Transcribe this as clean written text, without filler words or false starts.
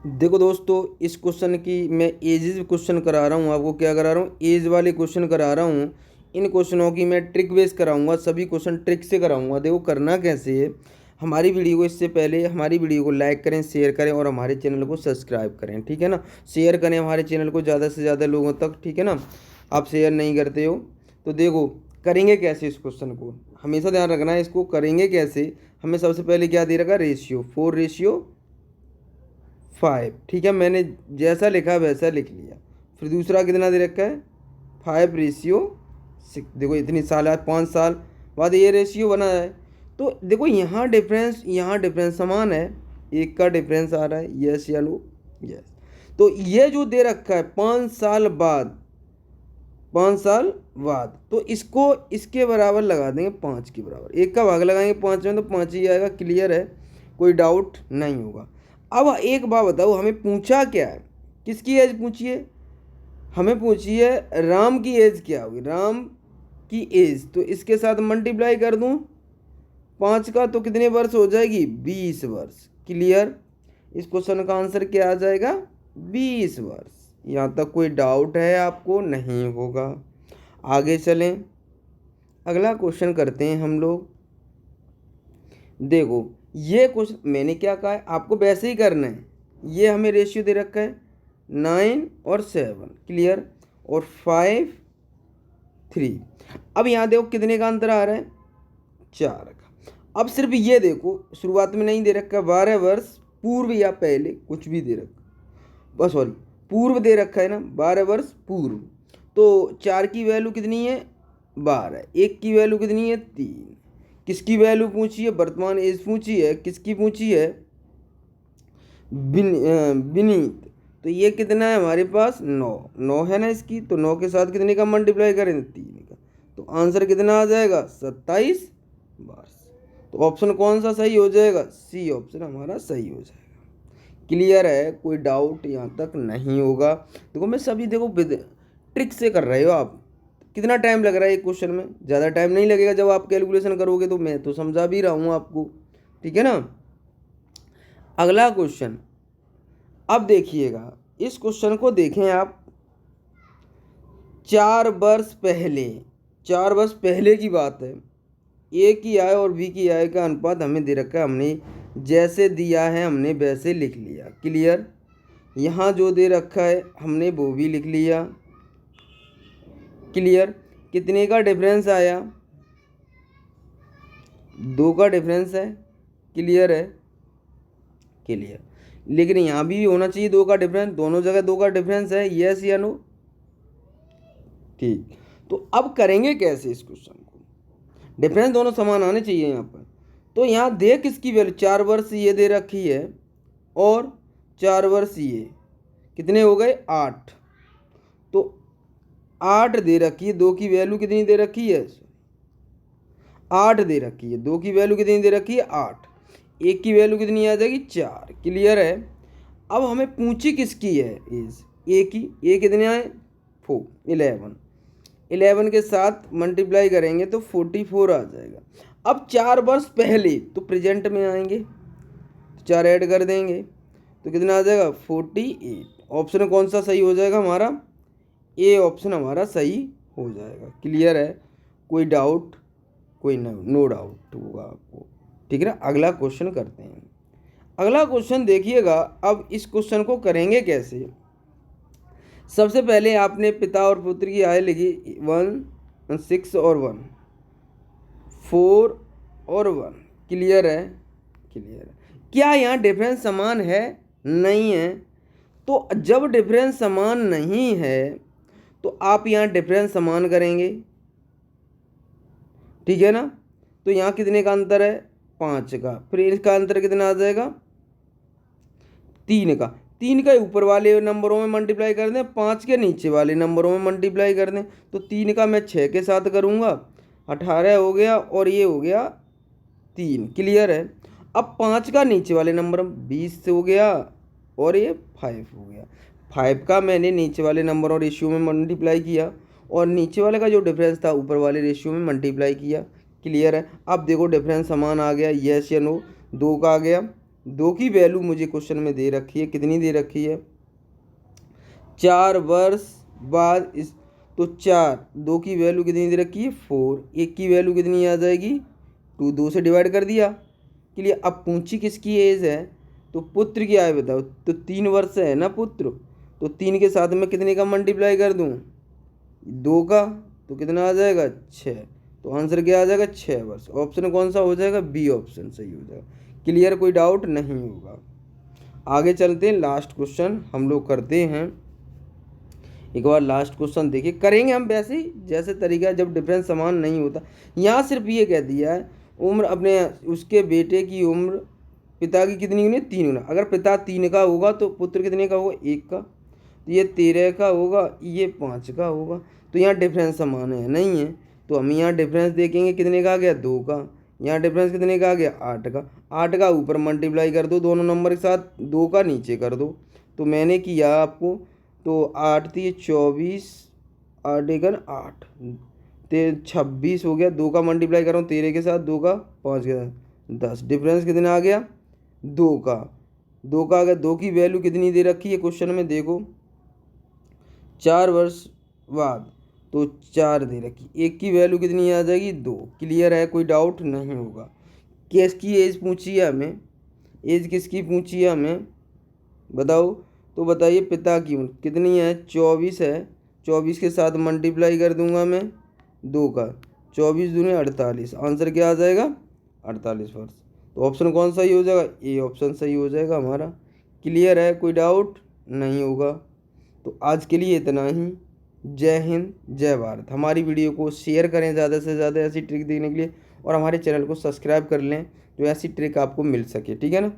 देखो दोस्तों, इस क्वेश्चन की मैं एजेस क्वेश्चन करा रहा हूँ आपको। क्या करा रहा हूँ? एज वाले क्वेश्चन करा रहा हूँ। इन क्वेश्चनों की मैं ट्रिक बेस कराऊंगा, सभी क्वेश्चन ट्रिक से कराऊंगा। देखो करना कैसे है। हमारी वीडियो को इससे पहले हमारी वीडियो को लाइक करें, शेयर करें और हमारे चैनल को सब्सक्राइब करें, ठीक है ना। शेयर करें हमारे चैनल को ज़्यादा से ज़्यादा लोगों तक, ठीक है ना। आप शेयर नहीं करते हो तो देखो करेंगे कैसे इस क्वेश्चन को। हमेशा ध्यान रखना है, इसको करेंगे कैसे। हमें सबसे पहले क्या दे रखा? रेशियो 4:5, ठीक है। मैंने जैसा लिखा वैसा लिख लिया। फिर दूसरा कितना दे रखा है? 5:6। देखो इतनी साल आज 5 साल बाद ये रेशियो बना है। तो देखो यहाँ डिफरेंस समान है। एक का डिफरेंस आ रहा है, यस या नो? यस। तो ये जो दे रखा है 5 साल बाद, 5 साल बाद, तो इसको इसके बराबर लगा देंगे, 5 के बराबर। एक का भाग लगाएंगे 5 में तो 5 ही आएगा। क्लियर है, कोई डाउट नहीं होगा। अब एक बात बताओ, हमें पूछा क्या है? किसकी एज पूछी है? हमें पूछी है राम की एज क्या होगी। राम की एज तो इसके साथ मल्टीप्लाई कर दूं 5 का, तो कितने वर्ष हो जाएगी? 20 वर्ष। क्लियर। इस क्वेश्चन का आंसर क्या आ जाएगा? 20 वर्ष। यहाँ तक कोई डाउट है आपको? नहीं होगा। आगे चलें, अगला क्वेश्चन करते हैं हम लोग। देखो ये क्वेश्चन मैंने क्या कहा है, आपको वैसे ही करना है। ये हमें रेशियो दे रखा है 9 और 7। क्लियर। और 5, 3। अब यहाँ देखो कितने का अंतर आ रहा है? 4 का। अब सिर्फ ये देखो, शुरुआत में नहीं दे रखा 12 वर्ष पूर्व या पहले, कुछ भी दे रखा, बस सॉरी पूर्व दे रखा है ना, 12 वर्ष पूर्व। तो 4 की वैल्यू कितनी है? 12। 1 की वैल्यू कितनी है? 3। किसकी वैल्यू पूछी है? वर्तमान एज पूछी है। किसकी पूछी है? विनीत। तो ये कितना है हमारे पास? 9 है ना इसकी। तो 9 के साथ कितने का मल्टीप्लाई करें? 3 का। तो आंसर कितना आ जाएगा? 27 वर्ष। तो ऑप्शन कौन सा सही हो जाएगा? सी ऑप्शन हमारा सही हो जाएगा। क्लियर है, कोई डाउट यहाँ तक नहीं होगा। देखो मैं सभी, देखो ट्रिक से कर रहे हो आप। कितना टाइम लग रहा है एक क्वेश्चन में? ज़्यादा टाइम नहीं लगेगा जब आप कैलकुलेशन करोगे। तो मैं तो समझा भी रहा हूँ आपको, ठीक है ना। अगला क्वेश्चन, अब देखिएगा इस क्वेश्चन को, देखें आप। 4 वर्ष पहले, 4 वर्ष पहले की बात है। ए की आय और बी की आय का अनुपात हमें दे रखा है। हमने जैसे दिया है हमने वैसे लिख लिया। क्लियर। यहाँ जो दे रखा है हमने वो भी लिख लिया। क्लियर। कितने का डिफरेंस आया? 2 का डिफरेंस है। क्लियर है। क्लियर। लेकिन यहाँ भी होना चाहिए 2 का डिफरेंस, दोनों जगह 2 का डिफरेंस है। यस या नो? ठीक। तो अब करेंगे कैसे इस क्वेश्चन को? डिफरेंस दोनों समान आने चाहिए यहाँ पर। तो यहाँ देख इसकी वैल्यू 4 वर्ष ये दे रखी है और 4 वर्ष ये, कितने हो गए? 8। तो 8 दे रखी है, 2 की वैल्यू कितनी दे रखी है? 8 दे रखी है। 2 की वैल्यू कितनी दे रखी है? 8। 1 की वैल्यू कितनी आ जाएगी? 4। क्लियर है। अब हमें पूछी किसकी है एज? ए की। ए कितने आए? 4, 11। 11 के साथ मल्टीप्लाई करेंगे तो 44 आ जाएगा। अब 4 वर्ष पहले, तो प्रेजेंट में आएंगे, 4 ऐड कर देंगे तो कितना आ जाएगा? 48। ऑप्शन कौन सा सही हो जाएगा हमारा? ए ऑप्शन हमारा सही हो जाएगा। क्लियर है, कोई डाउट? कोई नो डाउट होगा आपको, ठीक है ना। अगला क्वेश्चन करते हैं। अगला क्वेश्चन देखिएगा। अब इस क्वेश्चन को करेंगे कैसे? सबसे पहले आपने पिता और पुत्र की आय लिखी 1, 6 और 1, 4 और 1। क्लियर है। क्लियर है। क्या यहाँ डिफरेंस समान है? नहीं है। तो जब डिफरेंस समान नहीं है तो आप यहाँ डिफरेंस समान करेंगे, ठीक है ना। तो यहाँ कितने का अंतर है? 5 का। फिर इसका अंतर कितना आ जाएगा? 3 का। 3 का ऊपर वाले नंबरों में मल्टीप्लाई कर दें, 5 के नीचे वाले नंबरों में मल्टीप्लाई कर दें। तो 3 का मैं 6 के साथ करूँगा, 18 हो गया और ये हो गया 3। क्लियर है। अब 5 का नीचे वाले नंबर 20 हो गया और ये 5 हो गया। 5 का मैंने नीचे वाले नंबरों रेशियो में मल्टीप्लाई किया और नीचे वाले का जो डिफरेंस था ऊपर वाले रेशियो में मल्टीप्लाई किया। क्लियर है। अब देखो डिफरेंस समान आ गया, यस या नो? 2 का आ गया दो की वैल्यू मुझे क्वेश्चन में दे रखी है, कितनी दे रखी है, 4 वर्ष बाद इस, तो 4, 2 की वैल्यू कितनी दे रखी है 4, 1 की वैल्यू कितनी आ जाएगी 2, 2 से डिवाइड कर दिया। क्लियर। अब पूछी किसकी एज है, तो पुत्र की आयु बताओ, तो 3 वर्ष है ना पुत्र, तो 3 के साथ में कितने का मल्टीप्लाई कर दूँ 2 का, तो कितना आ जाएगा 6, तो आंसर क्या आ जाएगा 6 वर्ष। ऑप्शन कौन सा हो जाएगा, बी ऑप्शन सही हो जाएगा। क्लियर, कोई डाउट नहीं होगा। आगे चलते हैं, लास्ट क्वेश्चन हम लोग करते हैं। एक बार लास्ट क्वेश्चन देखिए, करेंगे हम वैसे ही जैसे तरीका जब डिफरेंस समान नहीं होता। यहाँ सिर्फ ये कह दिया है उम्र अपने उसके बेटे की उम्र पिता की कितनी होनी, 3 होना। अगर पिता 3 का होगा तो पुत्र कितने का होगा 1 का, तो ये 13 का होगा, ये 5 का होगा। तो यहाँ डिफरेंस समान है नहीं है, तो हम यहाँ डिफरेंस देखेंगे कितने का आ गया 2 का, यहाँ डिफरेंस कितने का आ गया 8 का। 8 का ऊपर मल्टीप्लाई कर दो दोनों नंबर के साथ, 2 का नीचे कर दो। तो मैंने किया आपको, तो 8 थी 24, 8 एकन 8, 26 हो गया। 2 का मल्टीप्लाई कर रहा हूँ 13 के साथ, 2 का 5 के साथ 10। डिफरेंस कितना आ गया 2 का, 2 का आ गया। 2 की वैल्यू कितनी दे रखी है क्वेश्चन में देखो, 4 वर्ष बाद, तो 4 दे रखी। 1 की वैल्यू कितनी आ जाएगी 2। क्लियर है, कोई डाउट नहीं होगा। किसकी एज पूछी है हमें, एज किसकी पूछी है हमें बताओ, तो बताइए पिता की उम्र कितनी है 24 है, 24 के साथ मल्टीप्लाई कर दूंगा मैं 2 का, 24 दूनी 48, आंसर क्या आ जाएगा 48 वर्ष। तो ऑप्शन कौन सही हो जाएगा, ए ऑप्शन सही हो जाएगा हमारा। क्लियर है, कोई डाउट नहीं होगा। तो आज के लिए इतना ही। जय हिंद, जय भारत। हमारी वीडियो को शेयर करें ज़्यादा से ज़्यादा ऐसी ट्रिक देखने के लिए, और हमारे चैनल को सब्सक्राइब कर लें जो ऐसी ट्रिक आपको मिल सके, ठीक है ना।